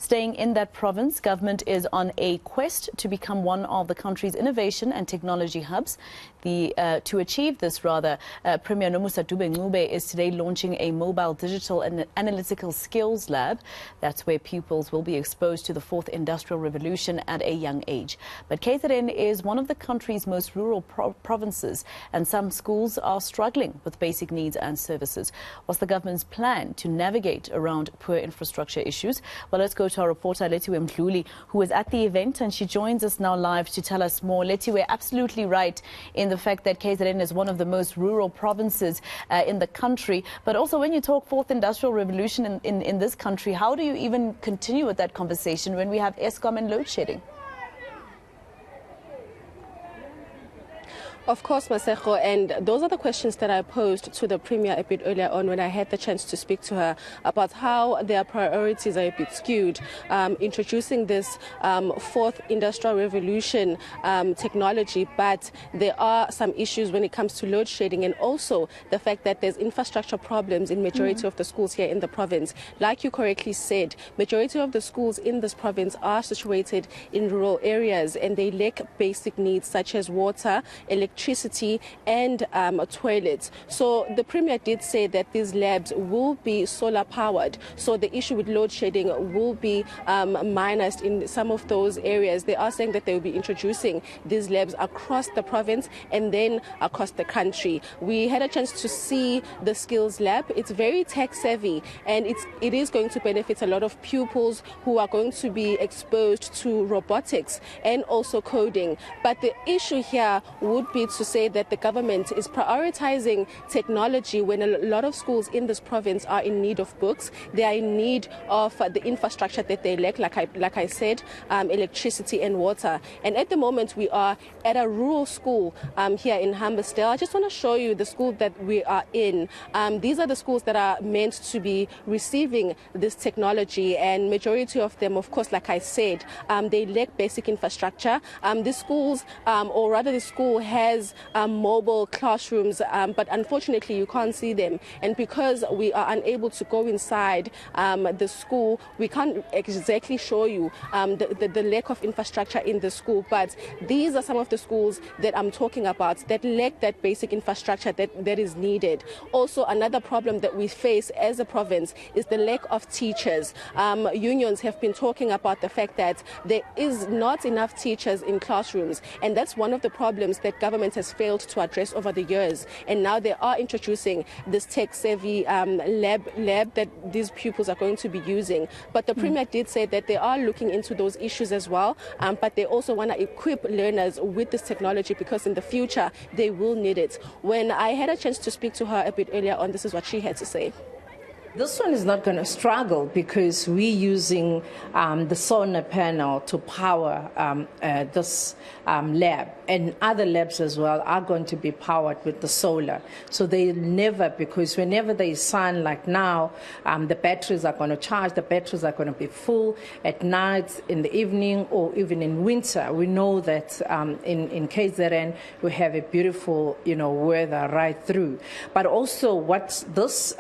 Staying in that province, government is on a quest to become one of the country's innovation and technology hubs. To achieve this, Premier Lethiwe Mdluli is today launching a mobile digital and analytical skills lab. That's where pupils will be exposed to the fourth industrial revolution at a young age. But KZN is one of the country's most rural provinces, and some schools are struggling with basic needs and services. What's the government's plan to navigate around poor infrastructure issues? Well, let's go to our reporter Lethiwe Mdluli, who was at the event, and she joins us now live to tell us more. Lethiwe, absolutely right in the fact that KZN is one of the most rural provinces in the country. But also, when you talk fourth industrial revolution in this country, how do you even continue with that conversation when we have Eskom and load shedding? Of course, Masego, and those are the questions that I posed to the Premier a bit earlier on when I had the chance to speak to her about how their priorities are a bit skewed, introducing this fourth industrial revolution technology, but there are some issues when it comes to load shedding and also the fact that there's infrastructure problems in majority of the schools here in the province. Like you correctly said, majority of the schools in this province are situated in rural areas and they lack basic needs such as water, electricity and toilets. So the Premier did say that these labs will be solar powered. So the issue with load shedding will be minused in some of those areas. They are saying that they will be introducing these labs across the province and then across the country. We had a chance to see the skills lab. It's very tech savvy and it is going to benefit a lot of pupils who are going to be exposed to robotics and also coding. But the issue here would be to say that the government is prioritizing technology when a lot of schools in this province are in need of books. They are in need of the infrastructure that they lack, like I said, electricity and water. And at the moment we are at a rural school here in Humbersdale. I just want to show you the school that we are in. These are the schools that are meant to be receiving this technology, and majority of them, of course, like I said, they lack basic infrastructure. The schools, or rather the school has mobile classrooms, but unfortunately you can't see them. And because we are unable to go inside the school, we can't exactly show you the lack of infrastructure in the school. But these are some of the schools that I'm talking about that lack that basic infrastructure that is needed. Also, another problem that we face as a province is the lack of teachers. Unions have been talking about the fact that there is not enough teachers in classrooms, and that's one of the problems that government has failed to address over the years. And now they are introducing this tech-savvy lab that these pupils are going to be using. But the Premier did say that they are looking into those issues as well, but they also want to equip learners with this technology because in the future they will need it. When I had a chance to speak to her a bit earlier on, this is what she had to say. This one is not going to struggle because we're using the solar panel to power this lab, and other labs as well are going to be powered with the solar. So they never, because whenever there is sun, like now, the batteries are going to charge, the batteries are going to be full at night, in the evening, or even in winter. We know that in KZN we have a beautiful, weather right through. But also what this,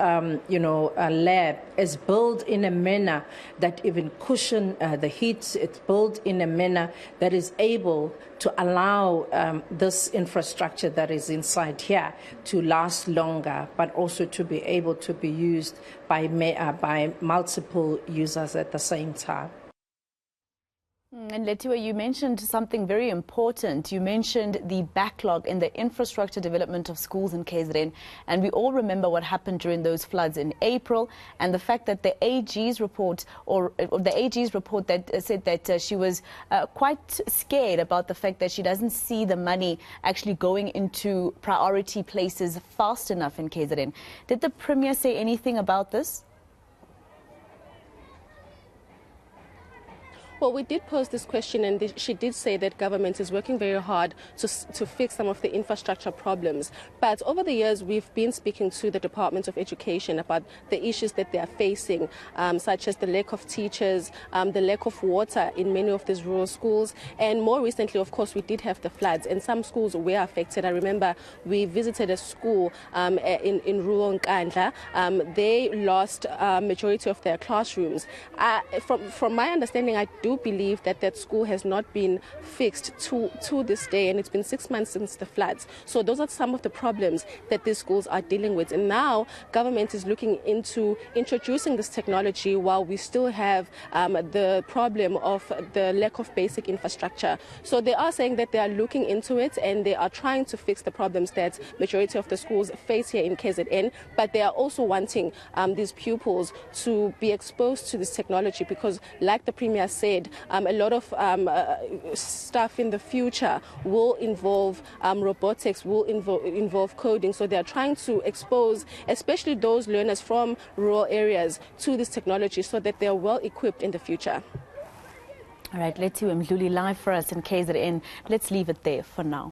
lab is built in a manner that even cushion the heat. It's built in a manner that is able to allow this infrastructure that is inside here to last longer, but also to be able to be used by multiple users at the same time. And Lethiwe, you mentioned something very important. You mentioned the backlog in the infrastructure development of schools in KZN, and we all remember what happened during those floods in April, and the fact that the AG's report, that said that she was quite scared about the fact that she doesn't see the money actually going into priority places fast enough in KZN. Did the Premier say anything about this? Well, we did pose this question, and she did say that government is working very hard to fix some of the infrastructure problems. But over the years, we've been speaking to the Department of Education about the issues that they are facing, such as the lack of teachers, the lack of water in many of these rural schools. And more recently, of course, we did have the floods, and some schools were affected. I remember we visited a school in rural Nkandla. They lost majority of their classrooms. From my understanding, I do believe that school has not been fixed to this day, and it's been 6 months since the floods. So those are some of the problems that these schools are dealing with. And now government is looking into introducing this technology while we still have the problem of the lack of basic infrastructure. So they are saying that they are looking into it, and they are trying to fix the problems that majority of the schools face here in KZN, but they are also wanting these pupils to be exposed to this technology, because like the Premier said, a lot of stuff in the future will involve robotics, will involve coding. So they are trying to expose especially those learners from rural areas to this technology so that they are well equipped in the future. All right, Lethiwe Mdluli live for us in KZN. Let's leave it there for now.